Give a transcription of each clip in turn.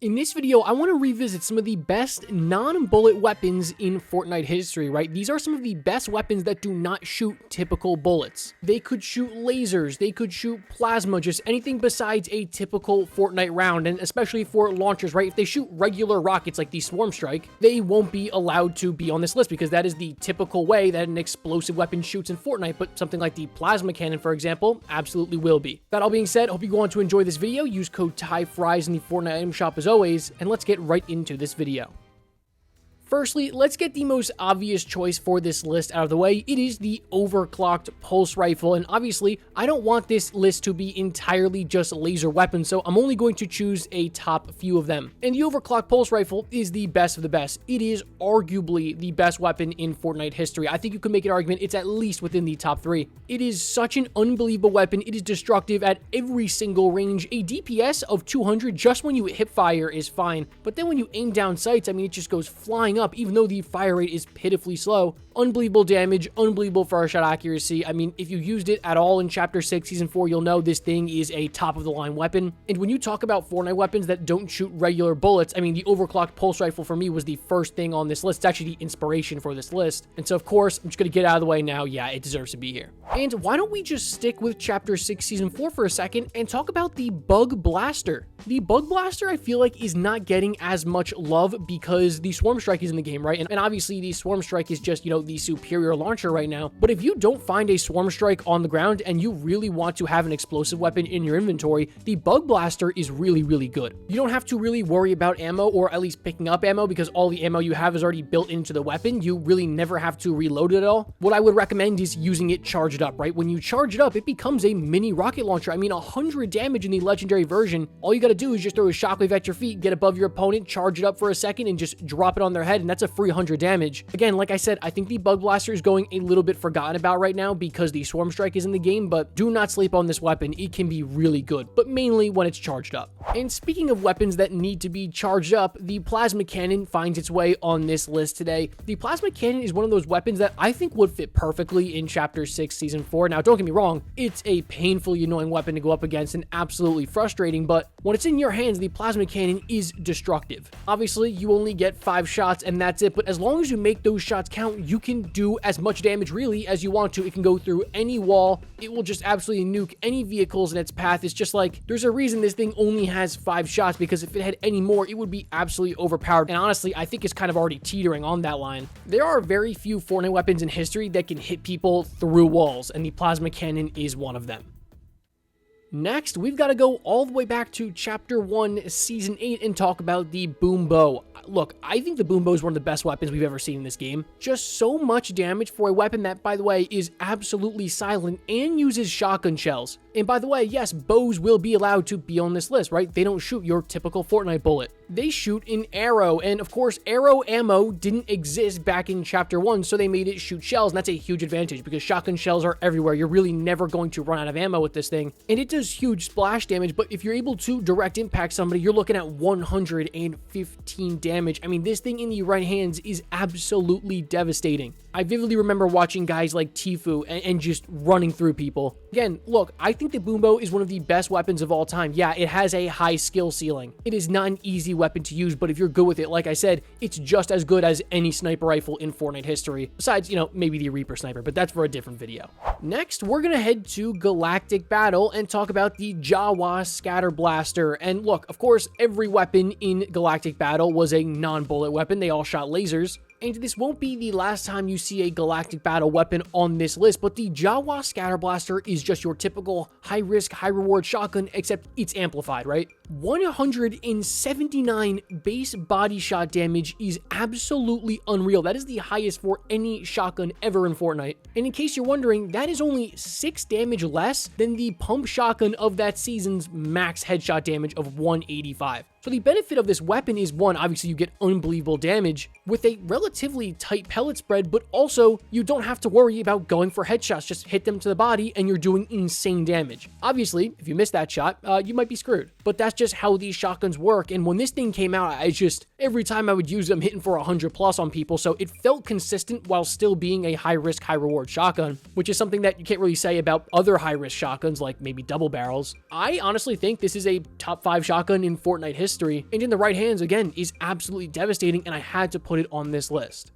In this video, I want to revisit some of the best non-bullet weapons in Fortnite history, right? These are some of the best weapons that do not shoot typical bullets. They could shoot lasers, they could shoot plasma, just anything besides a typical Fortnite round, and especially for launchers, right? If they shoot regular rockets like the Swarm Strike, they won't be allowed to be on this list because that is the typical way that an explosive weapon shoots in Fortnite, but something like the plasma cannon, for example, absolutely will be. That all being said, hope you go on to enjoy this video. Use code TYFRYZ in the Fortnite item shop as always, and let's get right into this video. Firstly, let's get the most obvious choice for this list out of the way. It is the Overclocked Pulse Rifle, and obviously, I don't want this list to be entirely just laser weapons, so I'm only going to choose a top few of them. And the Overclocked Pulse Rifle is the best of the best. It is arguably the best weapon in Fortnite history. I think you could make an argument it's at least within the top 3. It is such an unbelievable weapon. It is destructive at every single range. A DPS of 200 just when you hip fire is fine, but then when you aim down sights, I mean, it just goes flying up, even though the fire rate is pitifully slow. Unbelievable damage, unbelievable first shot accuracy. I mean, if you used it at all in Chapter 6, Season 4, you'll know this thing is a top-of-the-line weapon. And when you talk about Fortnite weapons that don't shoot regular bullets, I mean, the Overclocked Pulse Rifle for me was the first thing on this list. It's actually the inspiration for this list. And so, of course, I'm just going to get out of the way now. Yeah, it deserves to be here. And why don't we just stick with Chapter 6, Season 4 for a second and talk about the Bug Blaster. The Bug Blaster, I feel like, is not getting as much love because the Swarm Strike is in the game, right? And obviously, the Swarm Strike is just, you know, the superior launcher right now. But if you don't find a Swarm Strike on the ground and you really want to have an explosive weapon in your inventory, the Bug Blaster is really, really good. You don't have to really worry about ammo, or at least picking up ammo, because all the ammo you have is already built into the weapon. You really never have to reload it at all. What I would recommend is using it charged up, right? When you charge it up, it becomes a mini rocket launcher. I mean, 100 damage in the legendary version. All you got to do is just throw a shockwave at your feet, get above your opponent, charge it up for a second, and just drop it on their head, and that's a free 100 damage. Again, like I said, I think the Bug Blaster is going a little bit forgotten about right now because the Swarm Strike is in the game, but do not sleep on this weapon. It can be really good, but mainly when it's charged up. And speaking of weapons that need to be charged up, the Plasma Cannon finds its way on this list today. The Plasma Cannon is one of those weapons that I think would fit perfectly in Chapter 6, Season 4. Now, don't get me wrong, it's a painfully annoying weapon to go up against and absolutely frustrating, but when it's in your hands, the Plasma Cannon is destructive. Obviously, you only get 5 shots and that's it, but as long as you make those shots count, you can do as much damage really as you want to. It can go through any wall. It will just absolutely nuke any vehicles in its path. It's just like, there's a reason this thing only has 5 shots, because if it had any more, it would be absolutely overpowered. And honestly, I think it's kind of already teetering on that line. There are very few Fortnite weapons in history that can hit people through walls, and the Plasma Cannon is one of them. Next, we've got to go all the way back to Chapter 1, Season 8 and talk about the Boom Bow. Look, I think the Boom Bow is one of the best weapons we've ever seen in this game. Just so much damage for a weapon that, by the way, is absolutely silent and uses shotgun shells. And by the way, yes, bows will be allowed to be on this list, right? They don't shoot your typical Fortnite bullet. They shoot an arrow, and of course, arrow ammo didn't exist back in Chapter 1, so they made it shoot shells, and that's a huge advantage because shotgun shells are everywhere. You're really never going to run out of ammo with this thing, and it does huge splash damage, but if you're able to direct impact somebody, you're looking at 115 damage. I mean, this thing in the right hands is absolutely devastating. I vividly remember watching guys like Tfue and just running through people. Again, look, I think the Boom Bow is one of the best weapons of all time. Yeah, it has a high skill ceiling. It is not an easy weapon to use, but if you're good with it, like I said, it's just as good as any sniper rifle in Fortnite history. Besides, you know, maybe the Reaper sniper, but that's for a different video. Next, we're gonna head to Galactic Battle and talk about the Jawa Scatter Blaster. And look, of course, every weapon in Galactic Battle was a non-bullet weapon. They all shot lasers. And this won't be the last time you see a Galactic Battle weapon on this list, but the Jawa Scatter Blaster is just your typical high-risk, high-reward shotgun, except it's amplified, right? 179 base body shot damage is absolutely unreal. That is the highest for any shotgun ever in Fortnite. And in case you're wondering, that is only 6 damage less than the pump shotgun of that season's max headshot damage of 185. So the benefit of this weapon is, one, obviously you get unbelievable damage with a relatively tight pellet spread, but also you don't have to worry about going for headshots. Just hit them to the body and you're doing insane damage. Obviously, if you miss that shot, you might be screwed. But that's just how these shotguns work. And when this thing came out, every time I would use them, hitting for 100 plus on people. So it felt consistent while still being a high risk, high reward shotgun, which is something that you can't really say about other high risk shotguns like maybe double barrels. I honestly think this is a top 5 shotgun in Fortnite history. history, and in the right hands, again, is absolutely devastating, and I had to put it on this list.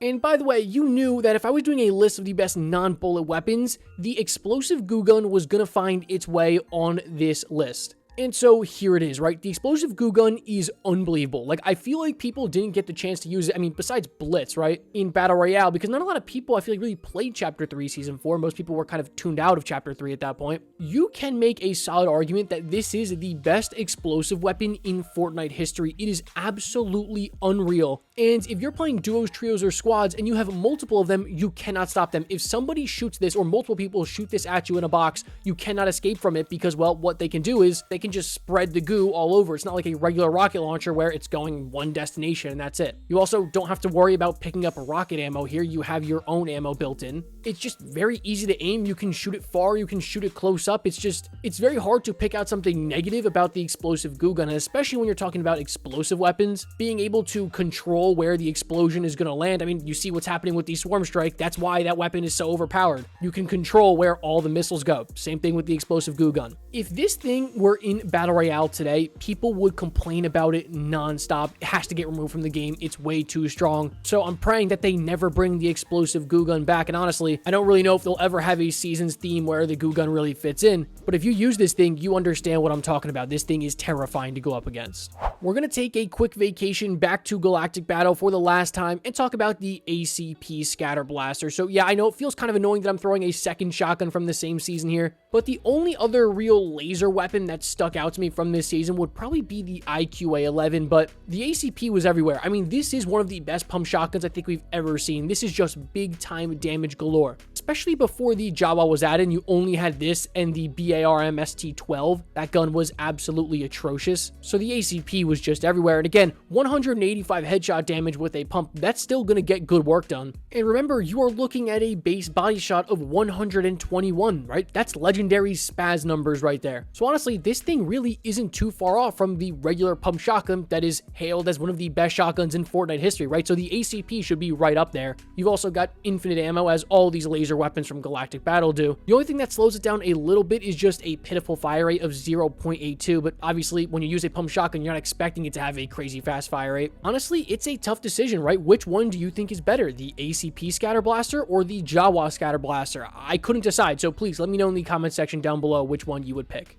And by the way, you knew that if I was doing a list of the best non-bullet weapons, the explosive goo gun was gonna find its way on this list. And so here it is, right? The explosive goo gun is unbelievable. Like, I feel like people didn't get the chance to use it. I mean, besides Blitz, right? In Battle Royale, because not a lot of people, I feel like, really played Chapter 3 Season 4. Most people were kind of tuned out of Chapter 3 at that point. You can make a solid argument that this is the best explosive weapon in Fortnite history. It is absolutely unreal. And if you're playing duos, trios, or squads, and you have multiple of them, you cannot stop them. If somebody shoots this, or multiple people shoot this at you in a box, you cannot escape from it because, well, what they can do is they can just spread the goo all over. It's not like a regular rocket launcher where it's going one destination and that's it. You also don't have to worry about picking up rocket ammo here. You have your own ammo built in. It's just very easy to aim. You can shoot it far. You can shoot it close up. It's very hard to pick out something negative about the explosive goo gun, and especially when you're talking about explosive weapons, being able to control where the explosion is going to land. I mean, you see what's happening with the Swarm Strike. That's why that weapon is so overpowered. You can control where all the missiles go. Same thing with the explosive goo gun. If this thing were in Battle Royale today, people would complain about it nonstop. It has to get removed from the game. It's way too strong. So I'm praying that they never bring the explosive goo gun back. And honestly, I don't really know if they'll ever have a season's theme where the goo gun really fits in. But if you use this thing, you understand what I'm talking about. This thing is terrifying to go up against. We're going to take a quick vacation back to Galactic Battle for the last time and talk about the ACP Scatter Blaster. So yeah, I know it feels kind of annoying that I'm throwing a second shotgun from the same season here, but the only other real laser weapon that stuck out to me from this season would probably be the IQA-11, but the ACP was everywhere. I mean, this is one of the best pump shotguns I think we've ever seen. This is just big time damage galore. Especially before the Jawa was added, you only had this and the BARM ST-12. That gun was absolutely atrocious. So the ACP was just everywhere. And again, 185 headshot damage with a pump, that's still going to get good work done. And remember, you are looking at a base body shot of 121, right? That's legendary spaz numbers right there. So honestly, this thing really isn't too far off from the regular pump shotgun that is hailed as one of the best shotguns in Fortnite history, right? So the ACP should be right up there. You've also got infinite ammo, as all these laser weapons from Galactic Battle do. The only thing that slows it down a little bit is just a pitiful fire rate of 0.82, but obviously when you use a pump shotgun, you're not expecting it to have a crazy fast fire rate. Honestly, it's a tough decision, right? Which one do you think is better, the ACP Scatter Blaster or the Jawa Scatter Blaster? I couldn't decide, so please let me know in the comment section down below which one you would pick.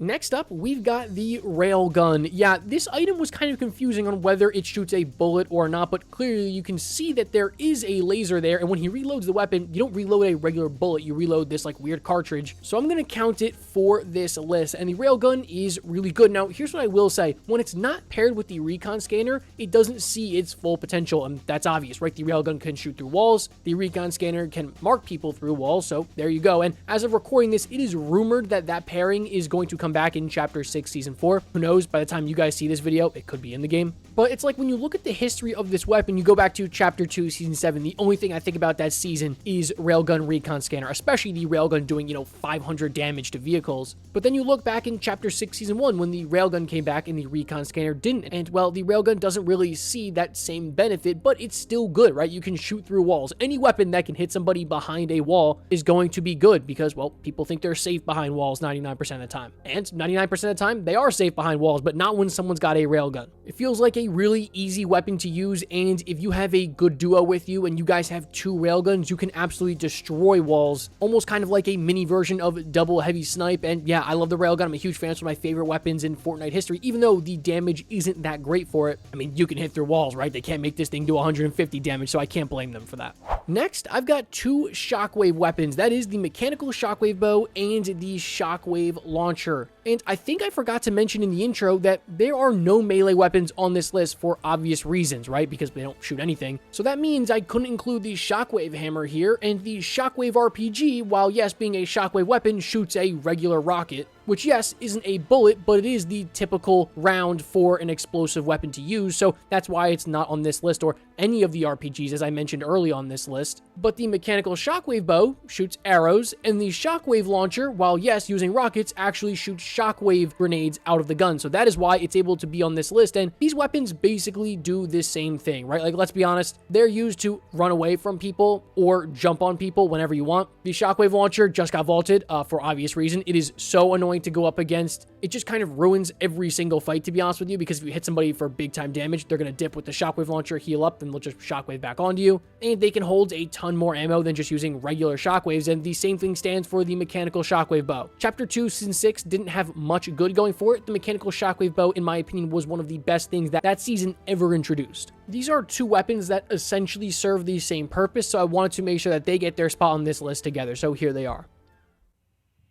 Next up, we've got the railgun. Yeah, this item was kind of confusing on whether it shoots a bullet or not, but clearly you can see that there is a laser there, and when he reloads the weapon, you don't reload a regular bullet, you reload this like weird cartridge. So I'm going to count it for this list, and the railgun is really good. Now, here's what I will say. When it's not paired with the recon scanner, it doesn't see its full potential, and that's obvious, right? The railgun can shoot through walls, the recon scanner can mark people through walls, so there you go. And as of recording this, it is rumored that that pairing is going to come back in Chapter 6 Season 4. Who knows? By the time you guys see this video, it could be in the game. But it's like when you look at the history of this weapon, you go back to Chapter 2 Season 7, the only thing I think about that season is railgun recon scanner, especially the railgun doing, 500 damage to vehicles. But then you look back in Chapter 6 Season 1 when the railgun came back and the recon scanner didn't. And, well, the railgun doesn't really see that same benefit, but it's still good, right? You can shoot through walls. Any weapon that can hit somebody behind a wall is going to be good because, well, people think they're safe behind walls 99% of the time. And 99% of the time, they are safe behind walls, but not when someone's got a railgun. It feels like a really easy weapon to use, and if you have a good duo with you and you guys have two railguns, you can absolutely destroy walls, almost kind of like a mini version of double heavy snipe. And yeah, I love the railgun. I'm a huge fan. It's one of my favorite weapons in Fortnite history, even though the damage isn't that great for it. I mean, you can hit through walls, right? They can't make this thing do 150 damage, so I can't blame them for that. Next, I've got two Shockwave weapons. That is the mechanical Shockwave bow and the Shockwave launcher. And I think I forgot to mention in the intro that there are no melee weapons on this list for obvious reasons, right? Because they don't shoot anything. So that means I couldn't include the Shockwave hammer here, and the Shockwave RPG, while yes, being a Shockwave weapon, shoots a regular rocket, which yes, isn't a bullet, but it is the typical round for an explosive weapon to use, so that's why it's not on this list or any of the RPGs, as I mentioned early on this list. But the mechanical Shockwave bow shoots arrows, and the Shockwave launcher, while yes, using rockets, actually shoots shockwave grenades out of the gun. So that is why it's able to be on this list. And these weapons basically do the same thing, right? Like, let's be honest, they're used to run away from people or jump on people whenever you want. The shockwave launcher just got vaulted for obvious reason. It is so annoying to go up against. It just kind of ruins every single fight, to be honest with you, because if you hit somebody for big time damage, they're going to dip with the shockwave launcher, heal up, then they'll just shockwave back onto you. And they can hold a ton more ammo than just using regular shockwaves. And the same thing stands for the mechanical shockwave bow. Chapter 2, Season 6 didn't have much good going for it. The mechanical shockwave bow, in my opinion, was one of the best things that season ever introduced. These are two weapons that essentially serve the same purpose, so I wanted to make sure that they get their spot on this list together. So here they are.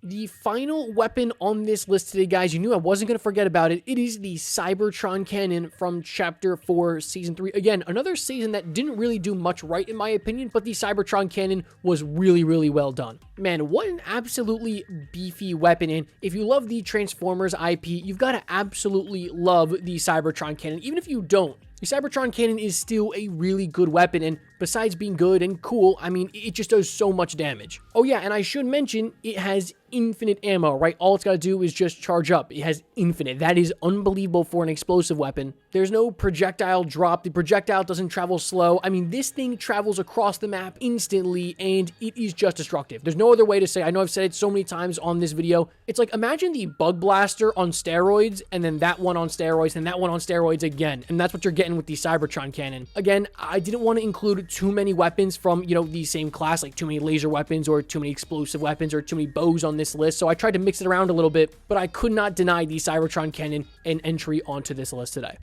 The final weapon on this list today, guys, you knew I wasn't going to forget about it. It is the Cybertron cannon from Chapter 4, Season 3. Again, another season that didn't really do much right, in my opinion, but the Cybertron cannon was really, really well done. Man, what an absolutely beefy weapon. And if you love the Transformers IP, you've got to absolutely love the Cybertron cannon. Even if you don't, the Cybertron cannon is still a really good weapon, and besides being good and cool, I mean, it just does so much damage. Oh yeah, and I should mention, it has infinite ammo, right? All it's got to do is just charge up. It has infinite. That is unbelievable for an explosive weapon. There's no projectile drop. The projectile doesn't travel slow. I mean, this thing travels across the map instantly, and it is just destructive. There's no other way to say. I know I've said it so many times on this video. It's like, imagine the Bug Blaster on steroids, and then that one on steroids, and that one on steroids again. And that's what you're getting with the Cybertron cannon. Again, I didn't want to include too many weapons from, you know, the same class, like too many laser weapons or too many explosive weapons or too many bows on this list. So I tried to mix it around a little bit, but I could not deny the Cybertron cannon an entry onto this list today.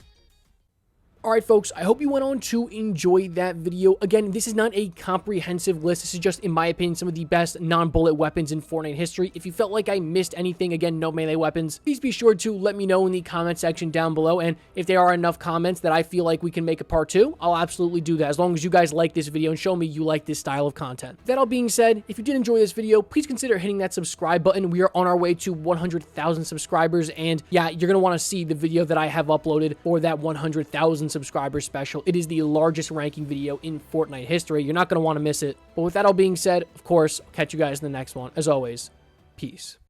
All right, folks, I hope you went on to enjoy that video. Again, this is not a comprehensive list. This is just, in my opinion, some of the best non-bullet weapons in Fortnite history. If you felt like I missed anything, again, no melee weapons, please be sure to let me know in the comment section down below. And if there are enough comments that I feel like we can make a part 2, I'll absolutely do that, as long as you guys like this video and show me you like this style of content. That all being said, if you did enjoy this video, please consider hitting that subscribe button. We are on our way to 100,000 subscribers. And yeah, you're going to want to see the video that I have uploaded for that 100,000 subscriber special. It is the largest ranking video in Fortnite history. You're not going to want to miss it. But with that all being said, of course, I'll catch you guys in the next one. As always, peace.